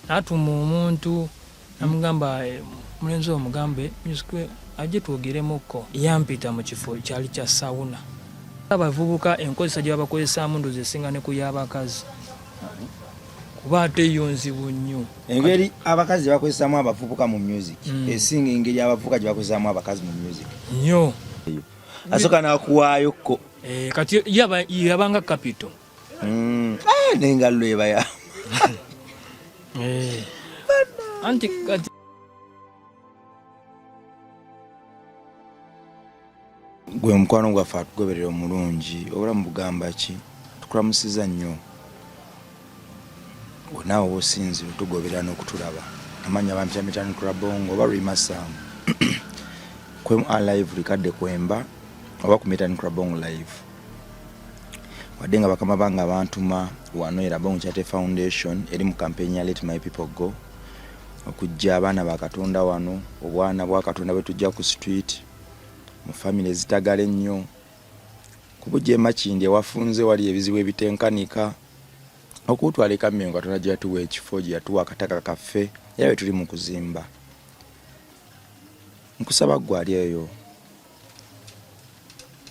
n'atuma omuntu namugamba mulenzi omugambe music agitwogeremukko yampita mu kifo kyali kya sauna. Abavubuka enkozesa gye babakozesaamu ndozi esinga ne ku y'abakazi kuba ate yo nzibu nnyo. Engeri abakazi bakozesaamu abavubuka mu music esinga engeri abavubuka gye bakozesaamu abakazi mu music nnyo. Asooka n'akuwaayokko kati yabanga capital n'engalo ebaya anti kati gwe mukwano gwaffe atugoberera omulungi obulamu bugamba ki tukulamusiza nnyo naawe osinzire tugoberera n'okutulaba amanya bampita Metani Club Bongo oba Rimasam kwemu alive likadde kwemba oba ku Metani Club Bongo live wadde nga bakama banga abantuma wano era Bongo Charity Foundation eri mu campaign ya Let My People Go okujja abaana ba Katonda wano obwana bwa Katonda bwe tujja ku street mu family zitagala ennyo kubujje makindi wafunze wali ebizibu ebitenkanika okutwalika mmengo Katonda gye yatuwa ekifo gye yatuwa akataka kaffe era bwe tuli mu kuzimba nkusaba gwali eyo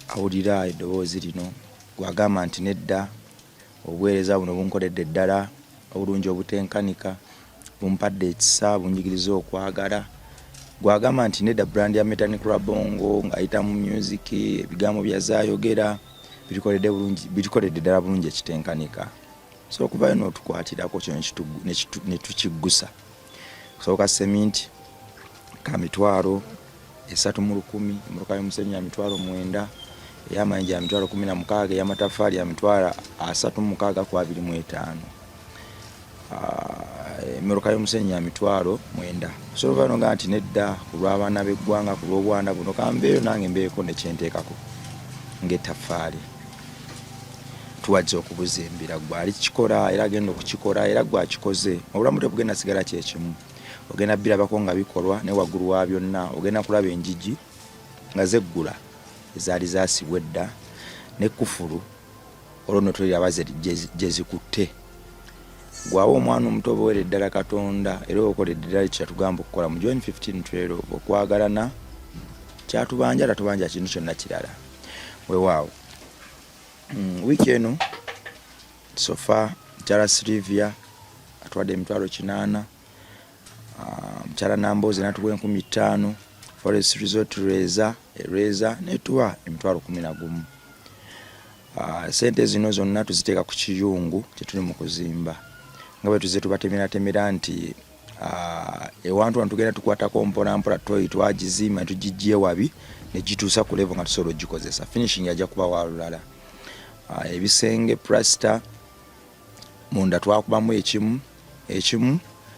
awulira eddoboozi lino gwagamba nti nedda obuweereza buno bunkoledde ddala obulungi obutenkanika bumpadde ekisa bunjigiriza okwagala gwagamba nti nedda brand ya Metani Club Bongo ng'ayita mu music ebigambo byazaayogera bitukoledde ddala bulungi ekitenkanika so okuvayo n'otukwatirako kyo ne tukiggusa kusooka seminti ka mitwalo 3,100 emmotoka y'omusenyu ya mitwalo 9 ey'amayinja ya mitwalo 16 ey'amatafaali ya mitwalo 36,25 emmotoka y'omusenyu ya mitwalo 9 so oluvannyuma nga nti nedda ku lw'abaana b'eggwanga ku lw'obwana buno kambeeyo nange mbeeko ne kyenteekako ng'ettafaali tuwajja okubuzimbira gwali kikola era agenda okukikola era gwakikoze obulamu tebugenda sigala kyekimu ogenda birabako nga bikolwa ne waggulu wa byonna ogenda kulaba enjigi nga zeggula ezaali zaasibwa edda n'ekkufulu olwo notolera baze gye zikutte gwawa omwana omuto obuwere ddala Katonda era okoledde ddala kyatugamba okukola mu John 15:12 okwagalana kyatubanja tatubanja kintu kyonna kirala weewaawo wiki eno sofa Jara Silvia atwadde emitwalo 8 mchala Namboze natuwa 15,000 Forest Resort Reza netuwa emitwalo 11 sente zino zonna tuziteeka ku kiyungu kyetuli mu kuzimba nga bwe tuze tubatemera nti ewantu wano tugenda tukwatako mpola toyi twagizima tugijje wabi ne gituusa ku level nga tusobola ogikozesa finishing ajja kuba walulala ebisenge plaster munda twakubamu ekimu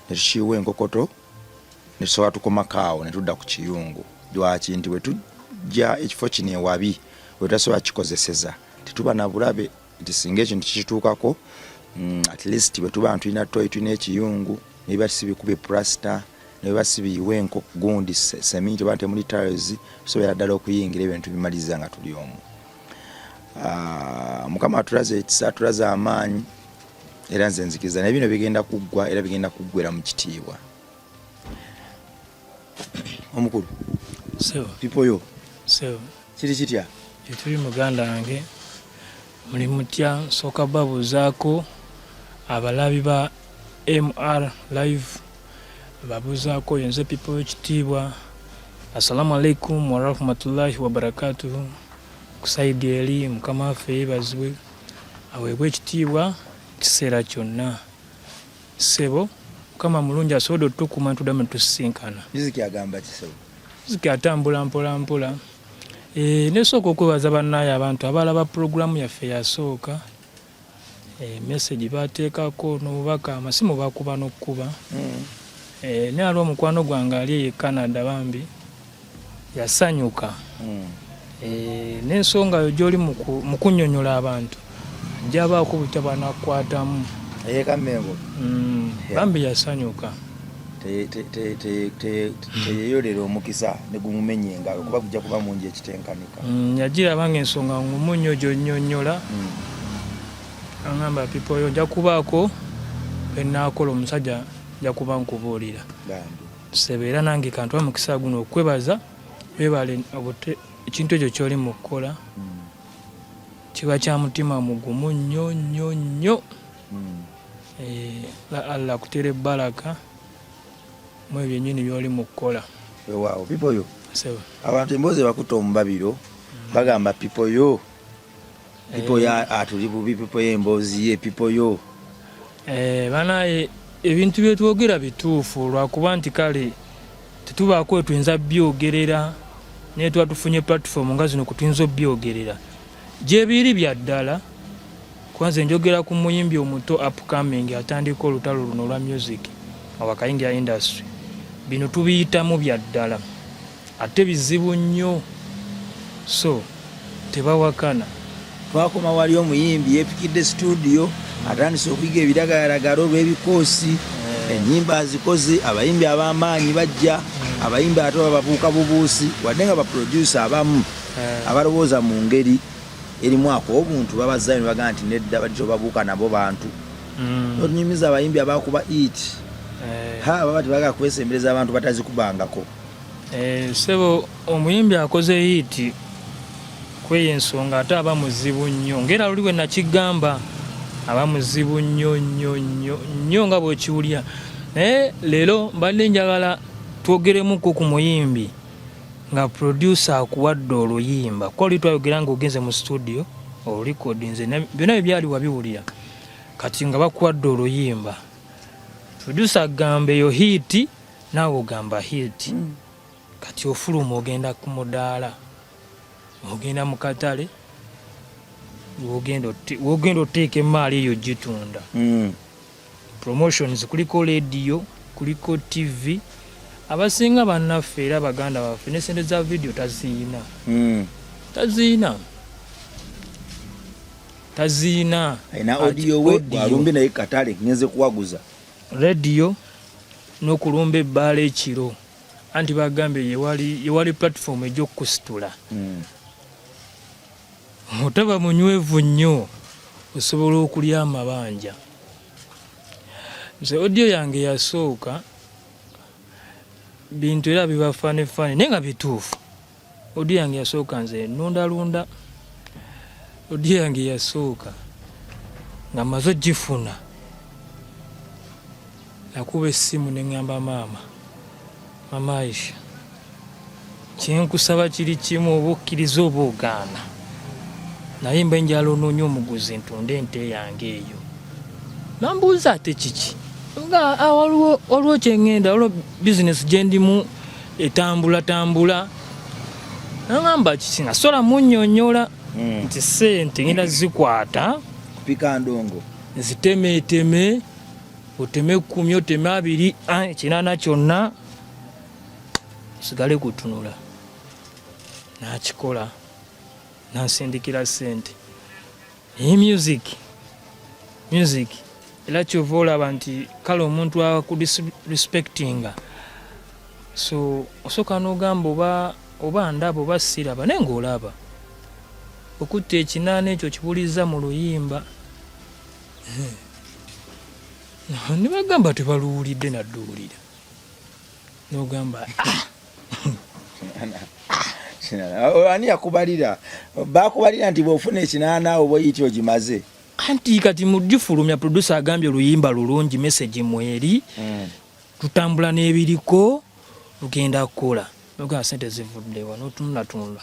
ne tukiwa enkokoto ne tusobola tukomakaawo ne tudda ku kiyungu lwaki nti bwe tujja ekifo kino ewabi bwe tutasobola kikozeseza tetuba na bulabe nti singa ekintu kikituukako at least bwe tuba tulina toyi tulina ekiyungu ne biba sibikube plaster ne biba sibiyiwe gundi seminti oba temuli tiles tusobola ddala okuyingira ebintu bimaliza nga tuli omu mukama atulaze ekisa atulaze amaanyi era nze nzikiriza naye bino bigenda kuggwa era bigenda kuggwera mu kitiibwa omukulu pipoyo kiri kitya tuli muganda wange muli mutya nsooka babuuzaako abalabi ba MR live babuuzaako yenze pipoyo kitiibwa assalamu alaikum warahmatullahi wabarakatuhu kusaidi eri mukama waffe yeebazibwe aweebwe ekitiibwa kiseera kyonna sebo mukama mulungi asobodde otutukuma ntuddamu netusisinkana muziki agamba kisebo muziki atambula mpola nesooka okwebaza bannaayo abantu abalaba puroguramu yaffe yasooka message bateekako n'obubaka amasimu bakuba n'okkuba naye aliwo omukwano gwange ali e Canada bambi yasanyuka n'ensonga yo gy'oli mu kunnyonnyola abantu njabaako butabanakwatamu eyekamengo bambi yasanyuka teyeyolera omukisa ne gumumenye engalo kuba gujja kuba mungi ekitenkanika yagirabanga ensonga ngumunyo gy'onnyonnyola angamba pipoyo nja kubaako benaakola omusajja nja kuba nkubuulira sebeera nange kantuwa mukisa guno okwebaza webale ekintu ekyo kyoli mu kukola kiba kya mutima mugumu nnyo nnyo nnyo. Allah kutere baraka mu ebyennyini byoli mu kukola. Wow, people yo. Abantu emboze bakuta omubabiro bagamba people yo. People ya atuli bubi people ye embozi ye people yo. Banaye ebintu byetwogera bituufu lwakuba nti kale tetubaako tuyinza byogerera naye tuba tufunye platform nga zino kutuyinza obyogerera gyebiri bya ddala. Kwanza njogera ku muyimbi omuto upcoming atandika olutalo luno lwa music awakayingira industry. Bino tubiyitamu bya ddala ate bizibu nnyo, so tebawakana. Twakoma wali omuyimbi yepikidde studio atandise okuyiga ebiragalalagala olw'ebikoosi ennyimba azikoze abayimbi ab'amaanyi bajja abayimbi ate bababuuka bubuusi wadde nga baproducer abamu abalowooza mu ngeri erimu ako obuntu babazzayo ne bagamba nti nedda badde babuuka nabo bantu onyumiza abayimbi abakuba it baba tebagala kwesembereza abantu batazikubangako. Sebo omuyimbi akoze hiti kweyo ensonga ate aba muzibu nnyo ngera luli we nakigamba aba muzibu nnyo nnyo nnyo nnyo nga bw'okiwulya. Naye leero mbadde njagala twogeremuko ku muyimbi nga producer akuwadde oluyimba ko oli twayogera ng'ogenze mu studio olurecordinze byonna byali wabiwulira kati nga bakuwadde oluyimba producer agamba eyo hiti naawe ogamba hiti kati ofuluma ogenda ku mudaala ogenda mu katale wogenda oteeka emaali eyo gitunda. Promotions kuliko radio kuliko TV abasinga bannaffe era baganda baffe ne sente za video taziina. Aina audio we alumbe naye katale ngenze kuwaguza radio n'okulumba ebbaala ekiro anti bagambe yewali platform egy'okusitula. Otaba munywevu nnyo osobola okulya amabanja. Nze audio yange yasooka bintu era biba fane naye nga bituufu. Audio yange yasooka nze nundalunda. Audio yange yasooka nga maze gifuna nakuba essimu ne ŋŋamba mama Aisha kyenkusaba kiri kimu oba okkiriza oba ogaana naye mba njala onoonya omuguzi ntunde ente yange eyo. Nambuuza ate kiki waliwo kyeŋŋenda waliwo bizinesi gye ndimu etambula naŋŋamba kiki nasola munnyonnyola nti sente ngenda zikwata kupika ndongo zitemeeteme oteme 10 oteme 2 ekinaana kyonna sigale kutunula. Nakikola nansindikira sente naye music era kyova olaba nti kale omuntu akudisrespectinga so osooka n'ogamba oba ndaba oba siraba naye ng'olaba okutta ekinaana ekyo kibuliza mu luyimba ne bagamba tebaluwulidde nadduwulira n'ogamba ani yakubalira bakubalira nti bw'ofuna ekinaana oba oyiti ogimaze anti kati mugifulumya producer agambye oluyimba lulungi message mweri tutambula n'ebiriko lugenda kukola nogamba sente zivuddewa n'otunulatunula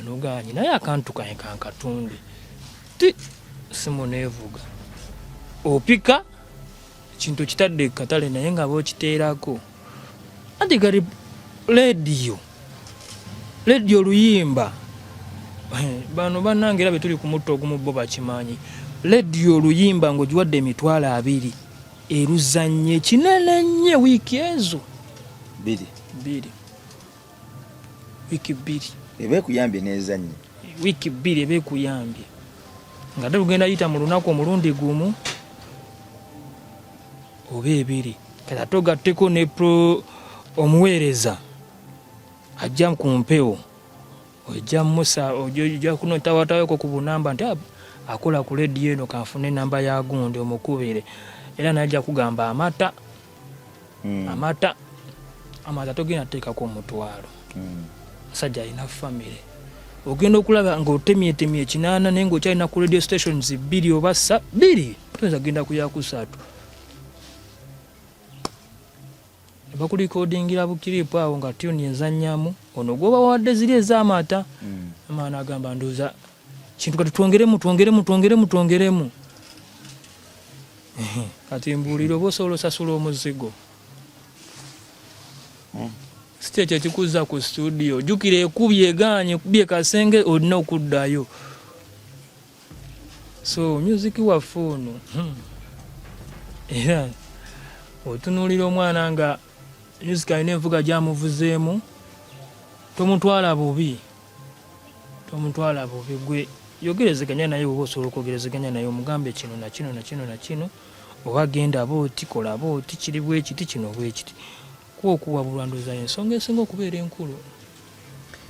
nogamba naye akantu kanye kankatunde ti simu neevuga opika ekintu kitadde katale naye nga bookiteerako anti kati radio luyimba bano bannange era betuli ku mutto ogumu bo bakimanyi radio luyimba ng'ogiwadde emitwalo 2 eruzanye kinene nnyo wiiki ezo 2 wiiki 2 ebe kuyambye nezanye wiiki 2 ebe kuyambye nga ate lugenda yita mu lunaku omulundi gumu oba 2 kati ate ogatteko ne omuweereza ajja ku mpewo ojja musa ojja kuno tawataweko ku bunamba nti akola ku radio eno kanfune namba ya gundi omukubire era najja kugamba amata togenda teekako omutwalo. Musajja alina famire, ogenda okulaba ng'otemyetemye ekinaana naye ng'okyalina ku radio stations 2 oba 2 toyinza kugenda ku yakusatu. Bakulikodingira bukiripu awo nga tuni enzannyamu ono gwoba wadde ziri ez'amata. Amaana agamba ndoza kintu kati twongeremu. Kati mbuuliro oba osobola osasula omuzigo. Si kyekyo ekikuzza ku studio, jjukira ekubye egaanye ekubye kasenge olina okuddayo. So music waffe ono era otunuulira omwana nga music alina envuga gyamuvuzeemu, tomutwala bubi gwe yogerezeganya naye oba osobola okwogerezeganya naye omugambe kino nakino oba genda booti kola booti kiri bwe kiti kino bwe kiti okuwabulwa ndooza ensonga esinga okubeera enkulu.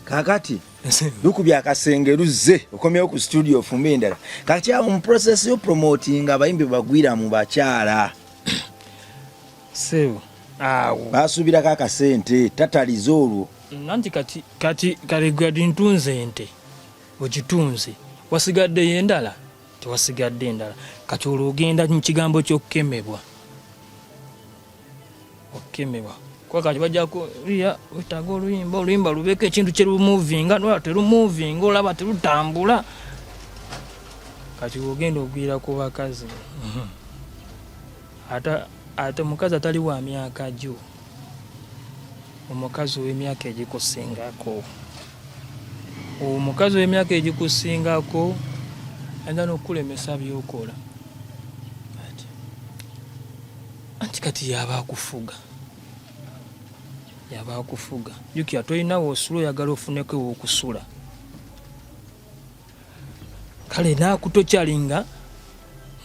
Kakati lukubya akasenge luzze okomyewo ku studio ofumbe endala kati awo mu process yo promoting abayimbi bagwira mu bakyala sewo awo basuubirako akasente tataliza olwo nanti kati gadi ntunze ente ogitunze wasigaddeyo endala tewasigadde endala kati olwo ogenda mu kigambo ky'okukemebwa kati bajjako wetaaga oluyimba lubeeko ekintu kyerumuvinga nola terumuvinga olaba terutambula. Kati ogenda ogwira ku bakazi ate omukazi atali wa myaka gyo, omukazi w'emyaka egikusingako ayinza n'okukulemesa byokola anti kati yaba akufuga jjukira tolinawo osula oyagala ofuneko ewokusula kale naakutokyalinga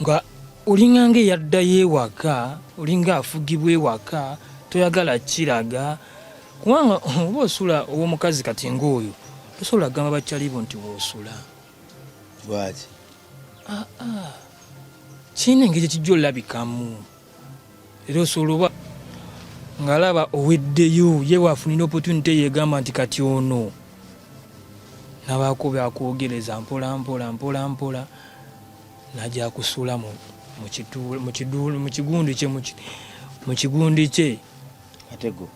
nga olinga nga eyaddayo ewaka olinga afugibwa ewaka toyagala kiraga kubanga oba osula ow'omukazi kati ng'oyo tosobola kugamba bakyalibo nti woosula lwaki kirina engeri kijja olabikamu era osobola oba ng'alaba oweddeyo ye waafunira opportunity yegamba nti kati ono nabaako byakwogereza mpola najja akusula mu kigundi kye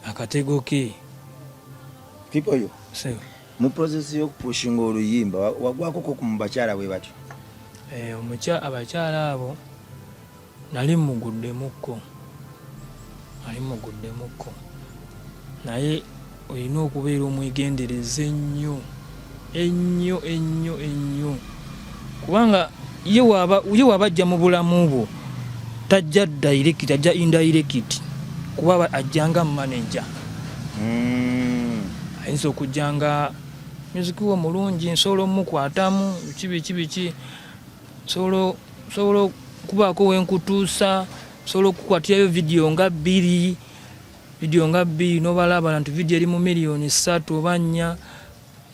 akatego ke pipoyo mu process y'okupushinga oluyimba wagwakoko ku mubakyala bwe batyo abakyala abo nali muguddemukko naye olina okubeera omwegendereza ennyo kubanga ye waaba ajja mu bulamu bwo tajja direct ajja indirect kuba ajjanga manager ayinza okujjanga music wo mulungi nsobola omukwatamu biki nsobola okubaako wenkutuusa nsobola okukwatirayo vidiyo nga bbiri nobalaba nti vidiyo eri mu miliyoni 3 oba 4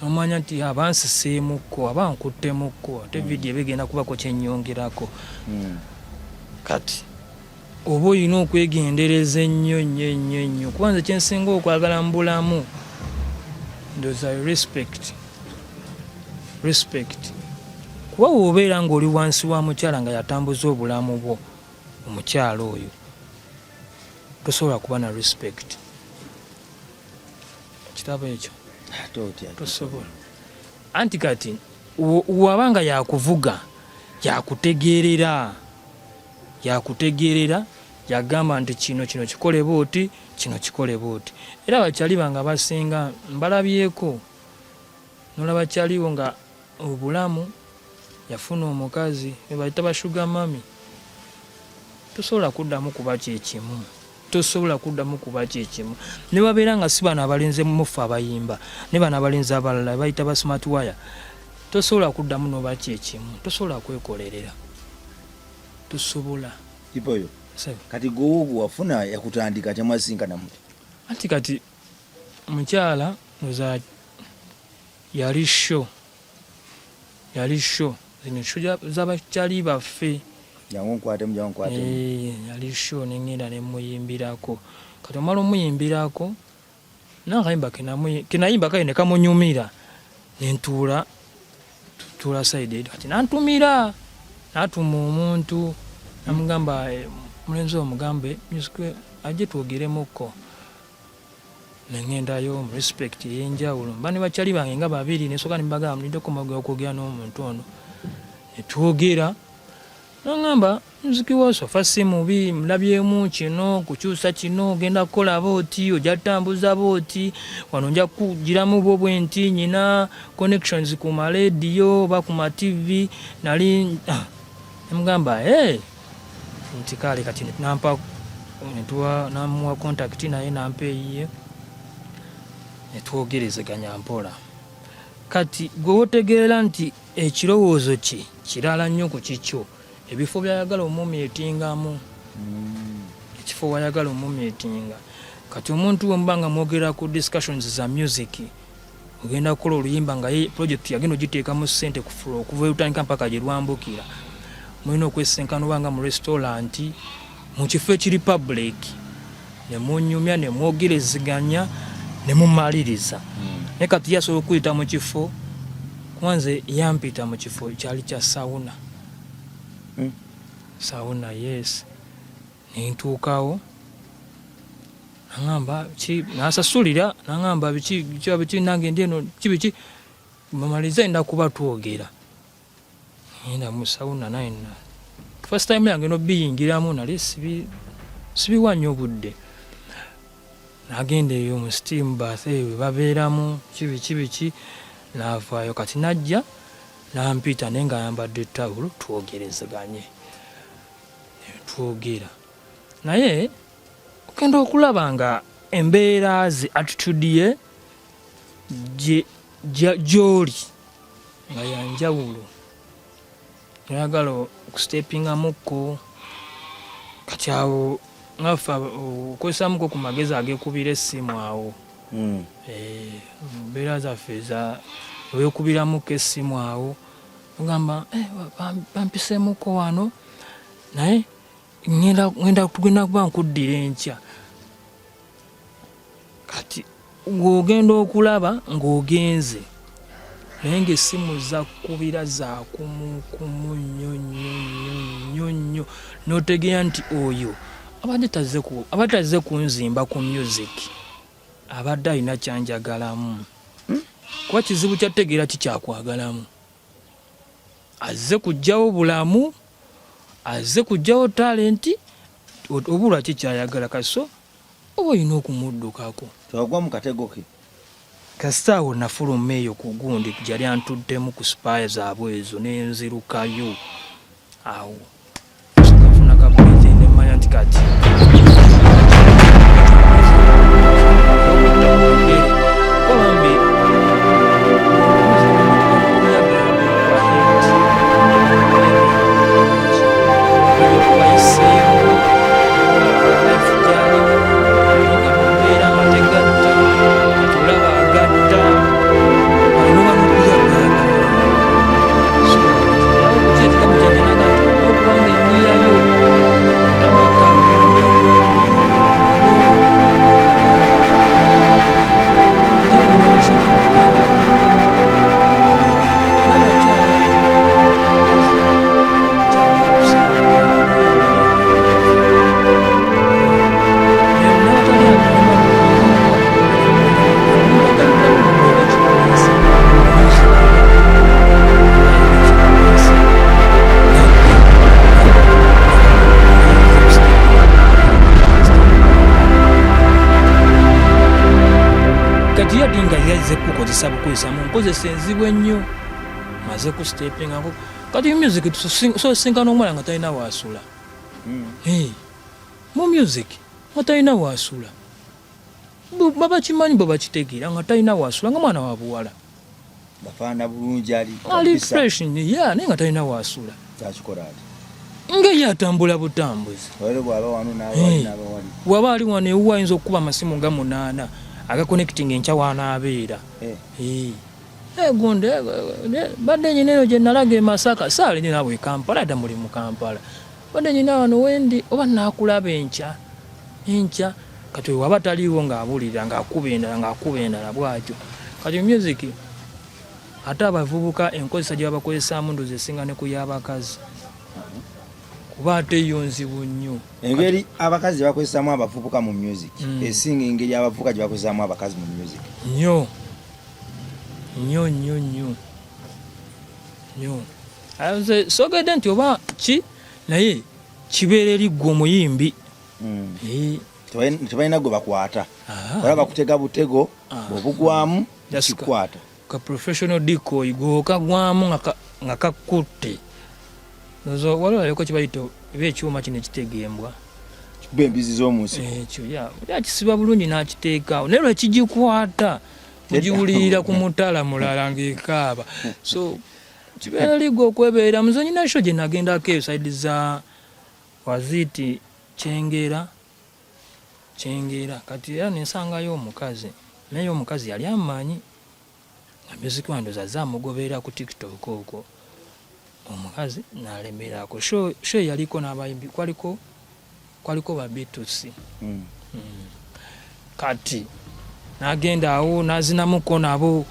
nomanya nti abansiseemukko abankuttemukko ate vidiyo ebigenda kubako kyenyongerako kati oba olina okwegendereza ennyo kubanza kyensinga okwagala mu bulamu ndooza respect kuba wobeera ng'oli wansi wa mukyala nga yatambuza obulamu bwo omukyala oyo tosobola kuba na respect. Kitabo ekyo tosobola anti kati wabanga yakuvuga yakutegeerera yagamba nti kino kikole booti era bakyali banga basinga mbalabyeko nolaba kyaliwo nga obulamu yafuna omukazi ebayita bashuga mami tosobola kuddamu kuba kyekimu ne babeera nga si bano abalinze mufu abayimba ne bano abalinze abalala bayita ba smart wire tosobola kuddamu noba kyekimu tosobola kwekolerera tosobola ipoyo kati gwowo wafuna yakutandika kyamwasinkana muti anti kati mukyala noza yali sho zino z'abakyali baffe jangu nkwate yali show nengenda nemuyimbirako kati omala omuyimbirako nakayimba kenayimba kale nekamunyumira nentuula tutula side kati nantumira natuma omuntu namugamba mulenzi omugambe music aje twogeremuko nengendayo mu respect yenjawulo mbani bakyali bange nga babiri nesoka nimbagamba mulindeko magwa okwogera n'omuntu ono netwogera nangamba muziki wasofa si mubi mulabyemu kino kukyusa kino ogenda kukola booti ojja tambuza booti wano nja kugiramu bwo bwenti nyina connections ku maladio oba ku matv nali namugamba nti kale kati nampa namuwa contact naye nampa eyiye netwogerezeganya mpola kati gwe wotegeera nti ekirowoozo kye kirala nnyo ku kikyo ebifo byayagala omumyetingamu ekifo wayagala omumyetinga kati omuntu wembanga mwogera ku discussions za music ogenda kukola oluyimba nga ye project yagenda ogiteekamu ssente ku floor okuva olutandika mpaka gye lwambukira mulina okwesenkana obanga mu restaurant mu kifo ekiri public nemunyumya nemwogereziganya nemumaliriza naye kati yasobola okuyita mu kifo kwanze yampita mu kifo kyali kya sauna sauna yes nentuukawo nangamba nasasulira nangamba biki nange ndi eno kibiki mamaliza enda kuba twogera ngenda mu sauna naye first time yange no biyingiramu nali sibiwanya obudde nagenda eyo mu steam bath babeeramu kibiki naavaayo kati najja nampita naye nga ayambadde tawulo twogerezeganye twogera naye okenda okulaba nga embeera zi attitude ye gy'oli nga yanjawulo ayagala okustepingamukko kati awo ngafa okwesamuko ku magezi agekubira essimu awo mbeera zaffe wekubiramuko essimu awo ogamba bampisemuko wano naye ngenda kuba nkuddira enkya kati ng'ogenda okulaba ng'ogenze naye ng'essimu zakubira zakumukumu nnyo n'otegeera nti oyo abadde tazze kunzimba ku music abadde alina kyanjagalamu kuba kizibu kyategeera kikyakwagalamu azze kujjawo bulamu azze kujjawo talenti obulwa kikyayagala kaso oba olina okumuddukako tewagwa mu katego ke kasitaawo nafuluma eyo ku gundi gyali antuddemu ku spaya zaabwe ezo nenzirukayo awo kafuna kabwezi nemanya nti kati nkozesa enzibu ennyo maze ku stepingako kati music sosinkana omwana nga talina waasula mu music nga talina waasula baba kimanyi baba kitegeera nga talina waasula nga mwana wa buwala bafaana bulungi ali fresh naye nga talina waasula kyakikola ati ngeri atambula butambuzi waba ali wano ewuwa ayinza okukuba amasimu nga 8 agakonecting enkya wanaabeera gonde badde nyina eyo gye nalaga e Masaka saali ninaabwe Kampala dda muli mu Kampala wadde nyina wano wendi oba nakulaba enkya kati waba taliiwo ng'abulira ng'akuba endala bw'atyo kati music ate abavubuka enkozesa gye babakozesaamu ndoozi esinga ne ku y'abakazi kuba ate yo nzibu nnyo engeri abakazi bakozesaamu abavubuka mu music esinga engeri abavubuka gye bakozesaamu abakazi mu music nnyo sogedde nti oba ki naye kibeera eri ggwe omuyimbi tebalina gwe bakwata bala bakutega butego bwobugwamu kikwata ka professional decoy gwokagwamu nga kakutte ozo waliwo yako kibayita eby'ekyuma kino ekitegeembwa kikuba embizi z'omunsi ekyo yakisiba bulungi n'akiteekaawo naye lwekigikwata kugiwulirira ku mutala mulala ng'ekaaba so kibeera ligwe okwebeera muzonyi nasho gye nagendako eyo saidi za waziti kyengera kati era nensangayo omukazi naye omukazi yali amanyi nga music wandoza zamugoberera ku TikTok okwo omukazi nalemerako show yaliko n'abayimbi kwaliko ba Beatles kati nagenda awo nazinamuko nabo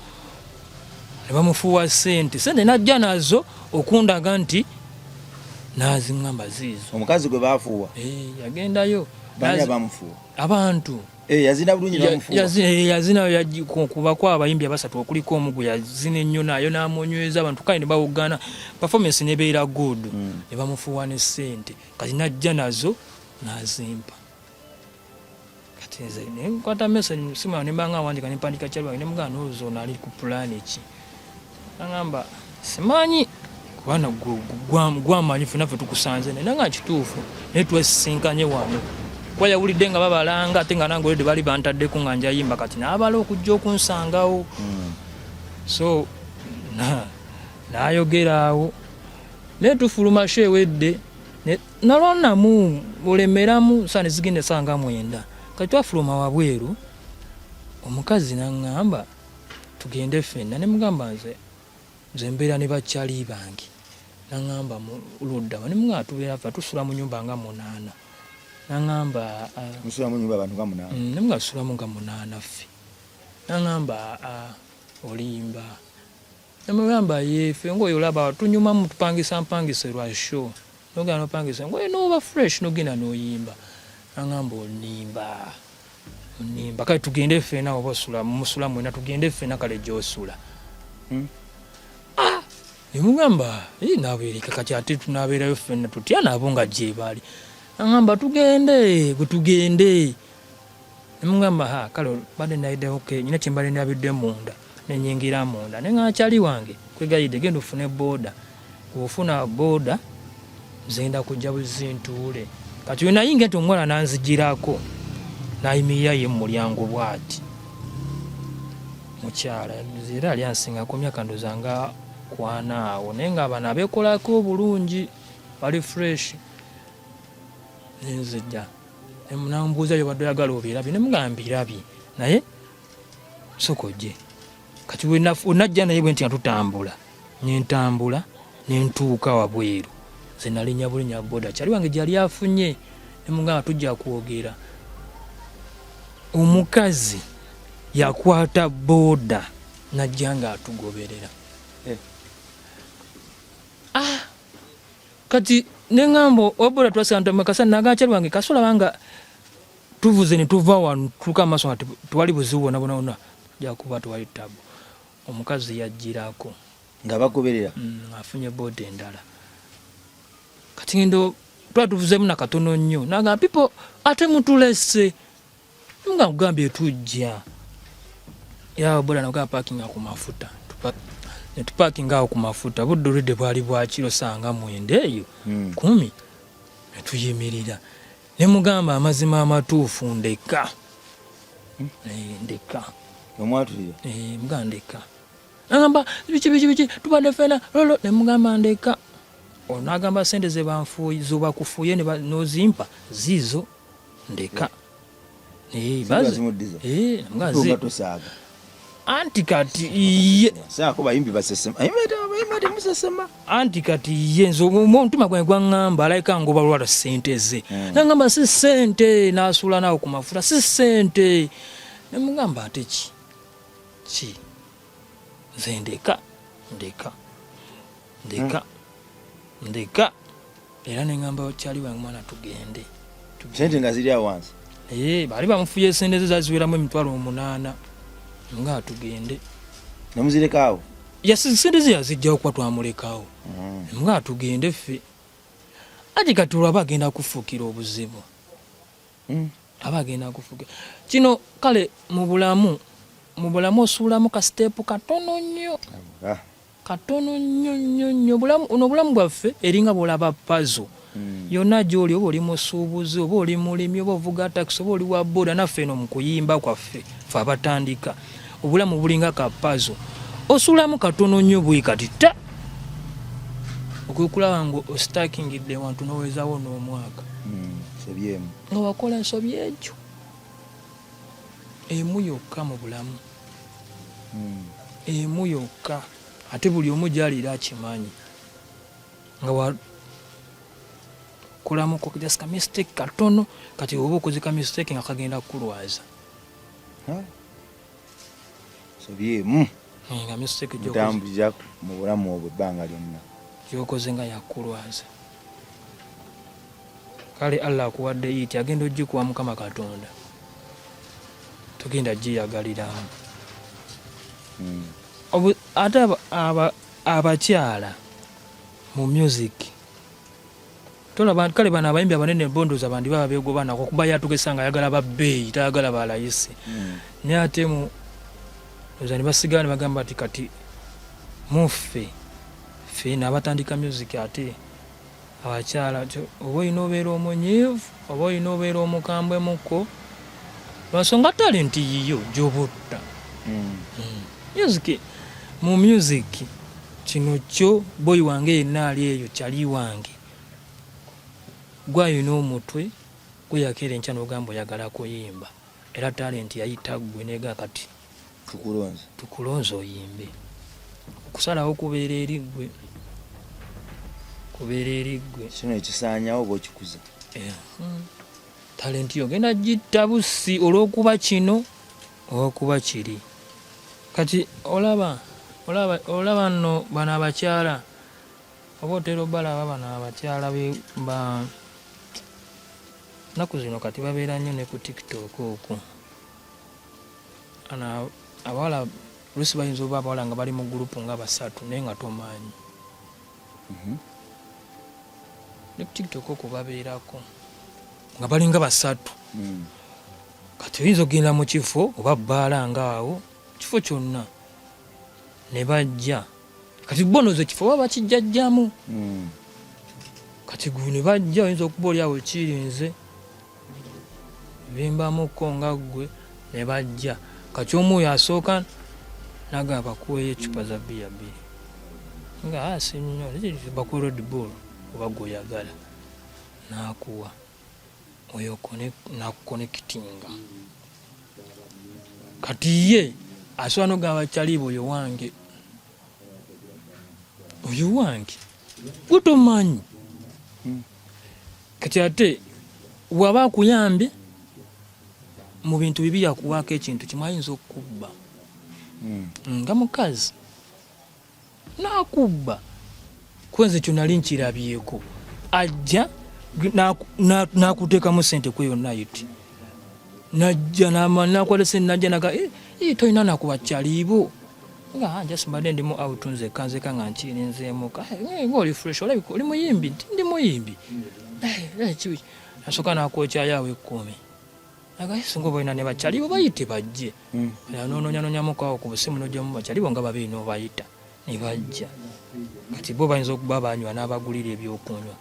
ne bamufuwa sente najja nazo okundaga nti naziŋŋamba ziizo omukazi gwe bafuwa yagendayo bani abamufuwa abantu yazina bulungi yazina kuba kwa abayimbi abasatu okuliko omugu yazina ennyo nayo n'amunyweza abantu kale ne bawugana performance nebeera good ne bamufuwa ne ssente kati najja nazo nazimpa kati nze ne nkwata message simu ne mbanga wandika ne mpandika kyalwa ne mugana ozona ali ku plan ki angamba simanyi kubana gwamanyi fenaffe tukusanze naye nga kituufu naye twesinkanye wano kwa yawulidde nga babalanga ate nga nange olwedde bali bantaddeko nga njayimba kati n'abala okujja okunsangawo so n'ayogera naye tufuluma sho ewedde nalwonamu olemeramu saa ne zigenda esanga 9 kati twafuluma wabweru omukazi n'aŋŋamba tugende ffenna ne mugamba nze mbeera ne bakyali bange n'aŋŋamba mu ludda ne mugamba tubeera ffe tusula mu nyumba nga 8 n'aŋŋamba musula mu nyumba abantu nga 8 ne mugamba tusulamu nga 8 ffe n'aŋŋamba olimba ne mugamba yefe ng'oyo olaba tunyumamu tupangisa mpangise lwa show nogenda nopangisa ngoye noba fresh nogenda noyimba n'aŋŋamba onimba kale tugende ffena oba osula musula mwena tugende ffena kale gy'osula nemugamba nabeereka kati ate tunabeerayo ffenna tutya nabo nga gye bali n'aŋŋamba tugende bwe tugende nemugamba kale badde nayidde nyina kyembale nabidde munda nenyingira munda naye nga akyali wange kwegayidde genda ofune booda ofuna booda nzenda kujja buzintuule kati we nayinga nti omuwala nanzigirako nayimirira ye mu mulyango bw'ati mukyala era ali ansingako myaka ndoza nga 40 awo naye nga abana abeekolako obulungi bali fresh nenzijja nambuuza bye badde oyagala obirabye ne mugamba mbirabye naye sokojje kati wenajja naye bwe nti nga tutambula nentambula nentuuka wabweru ze nalinya bulinya boda kyali wange gyali afunye ne mugamba tujja kwogera omukazi yakwata boda najja nga atugoberera kati neŋŋamba oboda twasantamakasa naga kyali wange kasola banga tuvuze ne tuva wano tuka amaso nga tuwali buzibu wona bonna jakuba tuwali tabu omukazi yajjirako nga bagoberera afunye boda endala kati ngendo twatuvuzeemu nakatono nnyo naga people ate mutulese nga kugambye tujja yawo boda naga parking ku mafuta netuparking awo ku mafuta budde olwedde bwali bwakiro sanga 9 eyo 10 netuyimirira ne mugamba amazima amatuufu ndeka ndeka omwatulira mugamba ndeka nagamba biki tubadde fena lolo ne mugamba ndeka onagamba sente ze banfuuyi zobakufuuye nozimpa zizo ndeka anti kati ye sako bayimbi basesema bayimbi musesema anti kati ye nzo omutima gwange gwangamba alaika ngoba lwala sente ze nangamba si sente nasula nawo ku mafuta si sente nemugamba ate ki nze ndeka era nengamba kyali wange mwana tugende sente nga ziri awansi bali bamufuye sente ze zaziweramu 8,000 nga tugende nemuzirekawo sente ze yazijjawo kuba twamulekawo nga tugende ffe ati kati olwo aba agenda kufuukira obuzibu aba agenda kufuukira kino kale mu bulamu osuulamu kasiteepu katono nnyo obulamu bwaffe eringa bwolaba pazo yonna gy'oli oba oli musuubuzi oba oli mulimi oba ovuga takisi oba oli wa boda naffe eno mu kuyimba kwaffe fe abatandika obulamu bulinga kapazo osuulamu katono nnyo bwe kati ta okwekulaba nga ostakingidde wantu n'owezaawo n'omwaka nga wakola ensobi egyo emu yokka mu bulamu emu yokka ate buli omu gy'aliira akimanyi nga wakolamu just ka mistake katono kati oba okoze ka mistake nga kagenda kukulwaza nga mistake gyotambulira mu bulamu obwo ebbanga lyonna gyokoze nga yakulwaza kale Allah akuwadde iti agenda ogikuwa Mukama Katonda tugenda gyeyagaliramu ate abakyala mu music tolaba kale bano abayimbi abanene bondoza bandi baba begobanako kuba yatugesa nga ayagala babbeeyi tayagala balayisi naye ate mu ozani basigala ne bagamba ati kati muffe ffe n'abatandika music ate abakyala oba olina obeera omunyiivu oba olina obeera omukambwe muko lwansonga talenti yiyo gyobutta mu music kino kyo boyi wange yenna ali eyo kyali wange gwayina omutwe gweyakera enkya n'ogamba oyagala kuyimba era talenti yayita ggwe nega kati tukulonze oyimbe okusalawo kubeera eri ggwe kino ekisaanyawo oba okikuza talenti yo genda gitta busi olw'okuba kino olw'okuba kiri kati olaba nno bano abakyala oba otera obalaba bano abakyala naku zino kati babeera nnyo ne ku TikTok okwo abawala olusi bayinza oba abawala nga bali mu gurupu nga 3 naye nga tomanyi ne ku TikTok okwo babeerako nga balinga 3 kati oyinza okgenda mu kifo oba bbaala ngaawo kifo kyonna ne bajja kati bonozo ekifo baba bakijjajjamu kati gwe ne bajja oyinza okuba oli awo ekirinze bimbamuko nga ggwe ne bajja kati omwoyo asooka naga bakuweyo ecupa za bbiya 2 nga asi nnyo bakuwa Red Bull oba gweoyagala nakuwa oyo nakukonekitinga kati ye asobola nogamba kyaliiba oyo wange gwe tomanyi kati ate waba akuyambye mu bintu bibi yakuwaako ekintu kimu ayinza okukubba nga mukazi nakubba kwenze kyo nali nkirabyeko ajja nakuteekamu sente kweyo nayiti najja nakwata sente najja naga tolina nakuba kyaliibo nga njasimbadde ndimu autunze kanzeka nga nkirinzeemuka ngaoli fresh olabika oli muyimbi ndi muyimbi nasooka nakwokyayo 10 naga singa oba olina ne bakyaliibo bayite bajje noononyanonyamukawo ku busimu nojjamu bakyaliibo nga babiri nobayita ne bajja kati bo bayinza okuba banywa n'abagulira ebyokunywa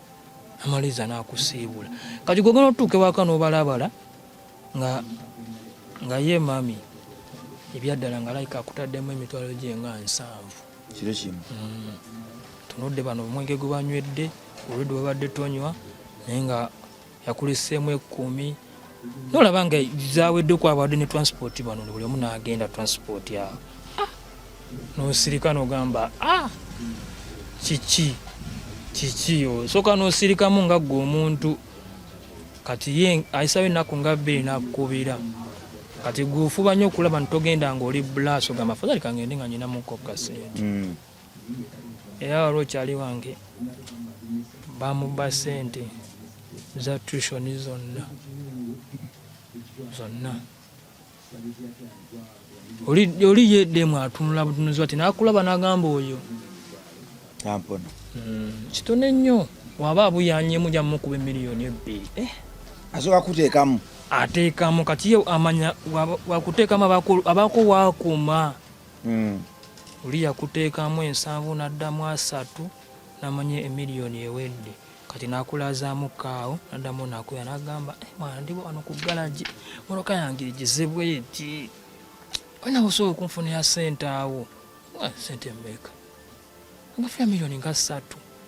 amaliza nakusiibula kati gwegana otuuke waka n'obalabala nga ye mami ebyaddala nga layika akutaddemu emitwalo gye nga 7 kiro kimu tunudde bano omwenge gwe banywedde olwedde babadde tonywa naye nga yakuliseemu 10 nolaba nga zaweddeku abawadde ne transport bano buli omu n'agenda transport awo nosirika nogamba kiki osooka nosirikamu nga gwe omuntu kati ye ayisawo ennaku nga bbiri nakukubira kati gufuba nnyo okulaba nitogenda ngaoli bulaasi ogamba fazali kangende nga nyinamuko kasente era wali okyali wange bamuba sente za tushoni zonna oli yeddemu atunula butunuzi bati nakulaba nagamba oyo tampona kitone nnyo waba abuyanyemu jamukuba miliyoni 2 asooka kuteekamu ateekamu kati ye amanya wakuteekamu abako wakuma oli yakuteekamu 7 naddamu 3 namanye emiliyoni ewedde kati nakulazaamu kaawo naddamu nakuya nagamba mwana ndi wano ku galaji moloka yange gizibwe eti olina busobola okunfunira sente awo sente mmeka ngafuna miliyoni nga 3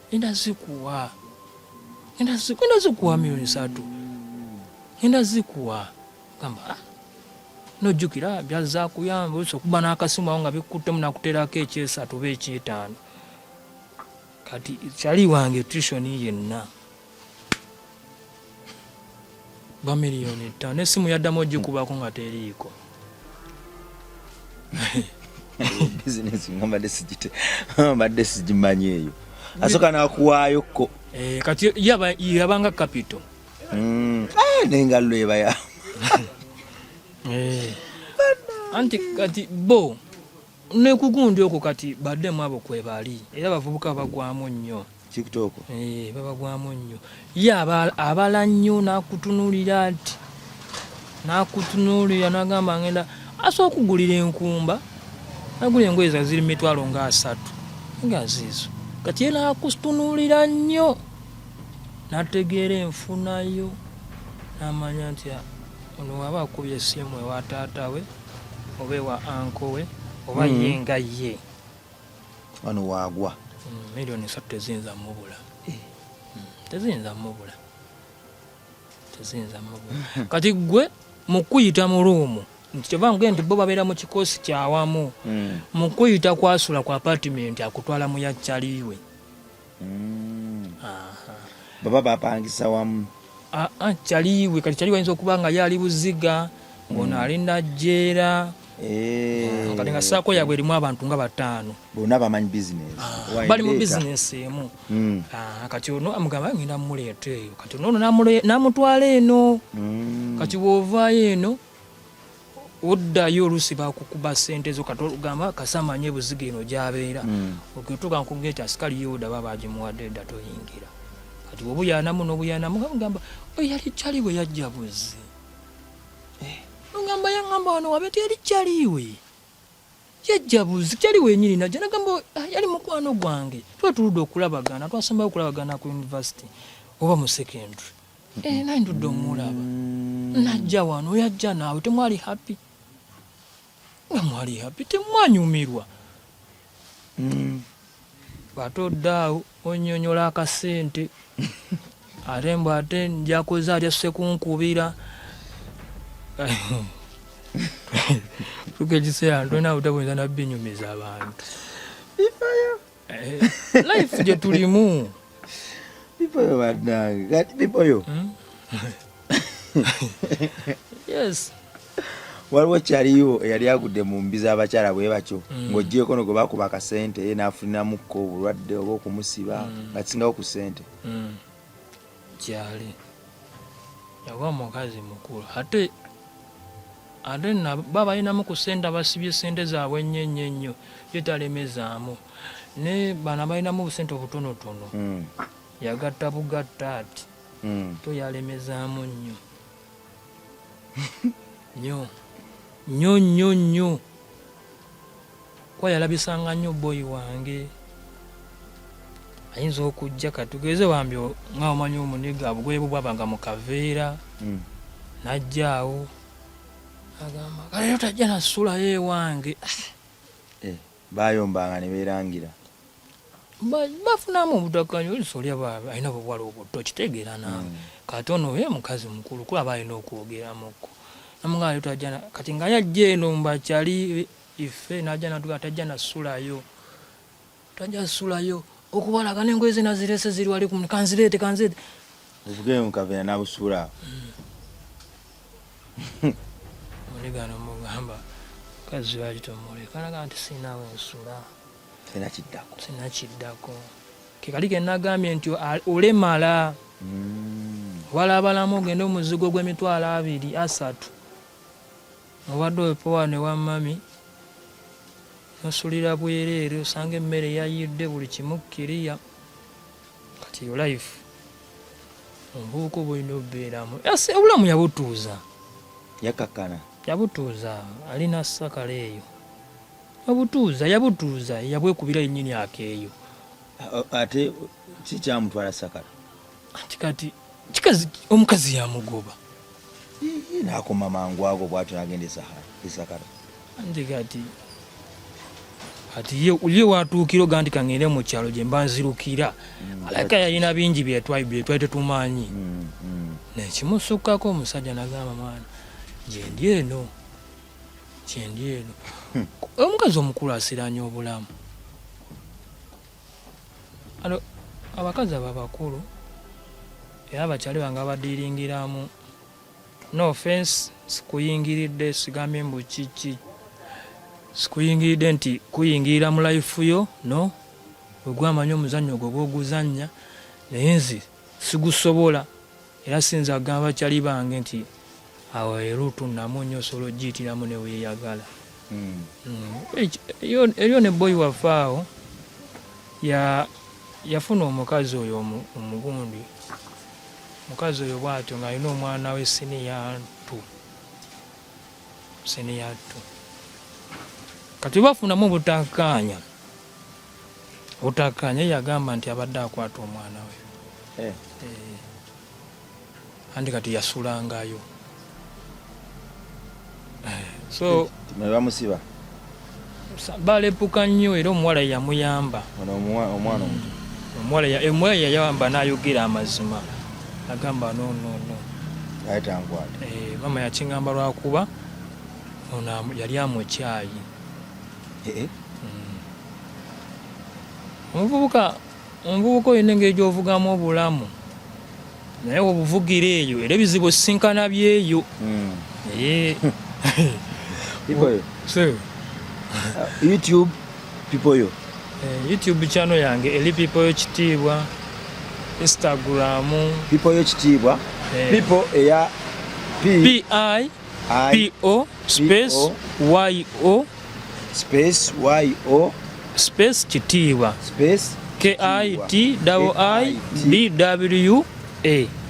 ngenda zikuwa miliyoni 3 ngenda zikuwa gamba nojjukira byazza kuyamba okuba n'akasimu awo nga bikuttemu nakuteerako ekyesatu oba ekyetaano kati kyali wange tushoni yenna ba miliyoni 5 n'essimu yaddamu ogikubako nga teriiko bizinesi nga mbadde sigimanyi eyo asooka nakuwaayokko kati yabanga capital n'engalo ebaya anti kati bo nekugundi okwo kati baddemu abo kwebali era abavubuka bagwamu nnyo tikitoko babagwamu nnyo ye abala nnyo nakutunulira ati nakutunulira nagamba ngenda asobola okugulira enkumba nagulira engoye za ziri 3 nga zizo kati ye nakutunulira nnyo nategeera enfunayo namanya nti ono waba akubye essimu ewa taata we oba ewa anko we oba ye nga ye wano waagwa miliyoni 3 teziyinza mubula kati gwe mukuyita mu luumu nti kyobanga nti bo babeera mu kikosi kyawamu mukuyita kwasula ku apartment akutwala mu yakyaliwe baba bapangisa wamu kyaliwe kati kyaliwe ayinza okuba nga yali buziga ng'ono alinda jjeera kati nga saako yabwe erimu abantu nga 5 bonna bamanyi bizinesi bali mu bizinesi emu kati ono amugamba ngenda mumuleeta eyo kati ono namutwala eno kati bw'ovaayo eno oddayo oluusi bakukuba sente zo kati olugamba kasamanye buziga eno gy'abeera ogetuuka nkugenda nti asikali yoda baba bagimuwadde edda toyingira kati obuyanamu n'obuyanamu gamba yali kyaliwe yajja buzi ngamba yangamba wano wabeti yali kyaliwe yajja buzi kyaliwe nyini najja nagamba yali mukwano gwange twetuludde okulabagana twasembayo okulabagana ku university oba mu secondary naye ndudde omulaba najja wano yajja naawe temwali happy nga mwali happy temwanyumirwa batoddaawo onyonyola akasente ate mbw ate njakoze atya sekunkubira tuka ekiseera ntolina butabuyinza nabbinyumiza abantu life gye tulimu bipoyo bannange kati bipoyo yes waliwo kyaliyo eyali agudde mu mbi z'abakyala bwe batyo ng'oggyeko no gwe bakuba akasente ye n'afuninamukko obulwadde oba okumusiba nga kisingawo ku sente kyali yawa mukazi mukulu ate baba balinamu ku sente abasibye sente zaabwe ennyo ye talemezaamu ne bana balinamu busente obutonotono yagatta bugatta ati to yalemezaamu nnyo kwa yalabisanga nnyo boyi wange ayinza okujja katugeze wambyo nga omanyi omuniga bugwe bwabanga mu kaveera najjaawo agamba kaleero tajja nasulayo ewange bayombanga ne beerangira bafunamu obutakkaanya olisolya baabe alina buwala obuto kitegeera nange kati ono ye mukazi mukulu kulaba alina okwogeramuko namugamba tajana kati nga yajja eno mbakyali ife najja natuga tajja nasulayo okubalaga n'engoye ze nazirese ziri wali kanzireete ovuge mukavera nabusula oligano mugamba kazi wali tomulekanaga nti sinaawe nsula sina kiddako kekali kenagambye nti olemala walabalamu ogende omuzigo gw'emitwalo 2-3 obadde opewa ne wammami nosulira bwereere osanga emmere yayidde buli kimu kiriya kati yo life obuuko bulina obeeramu obulamu yabutuuza yakakana yabutuuza alina sakala eyo yabutuuza yabwekubira yennyini akeeyo ate kikyamutwala sakala anti kati omukazi yamugoba nakoma mangu ago bwatyo nagenda esakala anti kati ye watuukira oga nti kaŋŋende mu kyalo gye mba nzirukira alaka yalina bingi byetwali tetumanyi nekimusukkako omusajja nagamba mwana gyendi eno omukazi omukulu asiranya obulamu abakazi abo abakulu era abakyali bange abadiringiramu no offense sikuyingiridde sigambye mbu kiki sikuyingiridde nti kuyingirira mu life yo no wegwamanya omuzannyo gwo gwoguzannya naye nzi sigusobola era sinza agamba bakyali bange nti awo eruutu namu nnyo osobola ogiyitiramu ne weeyagala eriyo ne boyi waffe awo yafuna omukazi oyo omugundi omukazi oyo bwatyo ng'alina omwana we siniya 2 kati bafunamu obutakkaanya yagamba nti abadde akwata omwana we andi kati yasulangayo so bamusiba balepuka nnyo era omuwala yamuyamba omuwala yayamba n'ayogera amazima agamba no mama yakingamba lwakuba ono yali amukyayi omuvubuka olina engeri gyovugamu obulamu naye obuvugira eyo era ebizibu sinkana byeyo YouTube channel yange eri people yo kitiibwa Instagram people yo kitiibwa people eya PIPO space YO space kitiibwa space KITIIBWA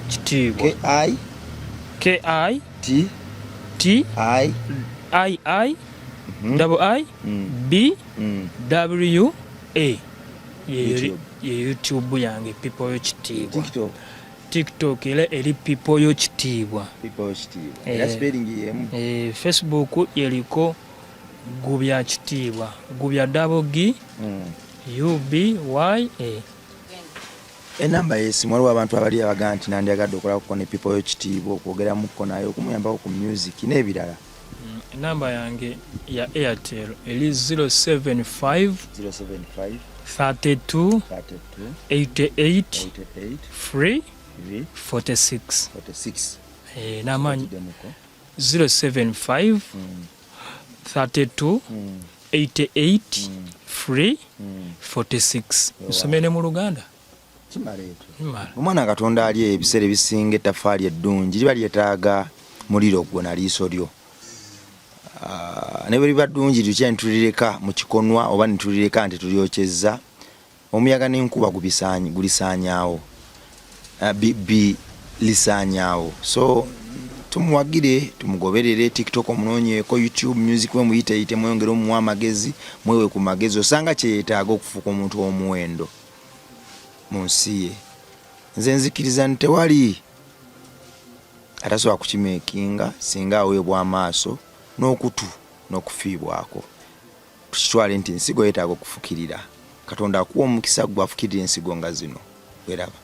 kitiibwa KITIIBWA ye YouTube yange people yo kitiibwa TikTok era eri people yo kitiibwa Facebook yeriko gubya kitiibwa gubya DG UBYA enamba yesimu waliwo abantu abali abagaa nti nandyagadde okolako ne people yo kitiibwa okwogeramuko nayo okumuyambako ku music n'ebirala enamba yange ya Airtel eri 075 32 88 3 46 namanyi 075 32 88 3 46 nsomere mu Luganda omwana Katonda ali ebiseera ebisinga ettaffaali eddungi liba lyetaaga muliro gwo na liiso lyo ne bwe liba ddungi tukya ntulireka mu kikonwa oba ntulireka nti tulyokyezza omuyaga n'enkuba gulisaanyaawo lisaanyaawo so tumuwagire tumugoberere TikTok omunoonyeeko YouTube music we muyiteeyite mweyongere omuwa amagezi mwewe ku magezi osanga kyeyetaaga okufuuka omuntu w'omuwendo mu nsi ye nze nzikiriza nti tewali atasobola kukimeekinga singa aweebwa amaaso n'okutu n'okufiibwako tukitwale nti ensigo yeetaaga okufukirira katonda akuwa omukisa gwafukirira ensigo nga zino weraba